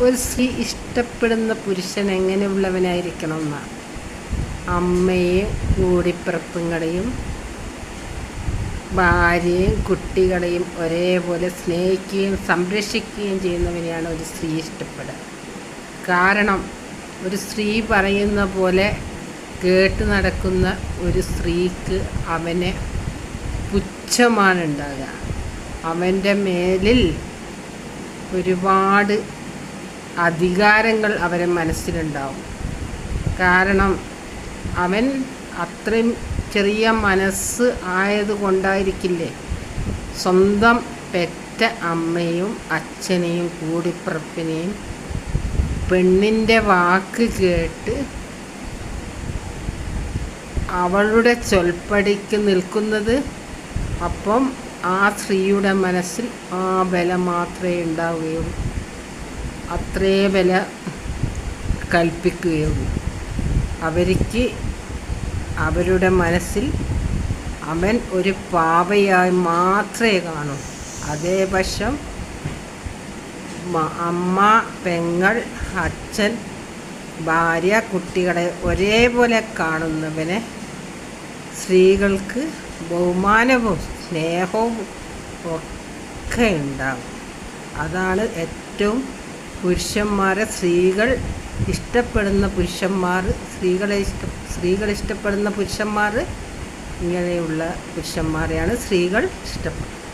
ഒരു സ്ത്രീ ഇഷ്ടപ്പെടുന്ന പുരുഷൻ എങ്ങനെയുള്ളവനായിരിക്കണം എന്നാണ്. അമ്മയെയും കൂടിപ്പിറപ്പുകളെയും ഭാര്യയും കുട്ടികളെയും ഒരേപോലെ സ്നേഹിക്കുകയും സംരക്ഷിക്കുകയും ചെയ്യുന്നവനെയാണ് ഒരു സ്ത്രീ ഇഷ്ടപ്പെടുക. കാരണം ഒരു സ്ത്രീ പറയുന്ന പോലെ കേട്ട് നടക്കുന്ന ഒരു സ്ത്രീക്ക് അവനെ പുച്ഛമാണ് ഉണ്ടാകുക. അവൻ്റെ മേലിൽ ഒരുപാട് അധികാരങ്ങൾ അവരെ മനസ്സിലുണ്ടാവും. കാരണം അവൻ അത്രയും ചെറിയ മനസ്സ് ആയതുകൊണ്ടായിരിക്കില്ലേ സ്വന്തം പെറ്റ അമ്മയും അച്ഛനെയും കൂടിപ്പിറപ്പിനെയും പെണ്ണിൻ്റെ വാക്ക് കേട്ട് അവളുടെ ചൊൽപ്പടിക്ക് നിൽക്കുന്നത്. അപ്പം ആ സ്ത്രീയുടെ മനസ്സിൽ ആ ബലം മാത്രമേ ഉണ്ടാവുകയുള്ളൂ, അത്രേ വില കൽപ്പിക്കുകയുള്ളൂ. അവർക്ക് അവരുടെ മനസ്സിൽ അവൻ ഒരു പാവയായി മാത്രമേ കാണൂ. അതേ പക്ഷം അമ്മ, പെങ്ങൾ, അച്ഛൻ, ഭാര്യ, കുട്ടികളെ ഒരേപോലെ കാണുന്നവനെ സ്ത്രീകൾക്ക് ബഹുമാനവും സ്നേഹവും ഒക്കെ ഉണ്ടാകും. അതാണ് ഏറ്റവും സ്ത്രീകൾ ഇഷ്ടപ്പെടുന്ന പുരുഷന്മാർ. സ്ത്രീകൾ ഇഷ്ടപ്പെടുന്ന പുരുഷന്മാർ ഇങ്ങനെയുള്ള പുരുഷന്മാരെയാണ് സ്ത്രീകൾ ഇഷ്ടപ്പെടുന്നത്.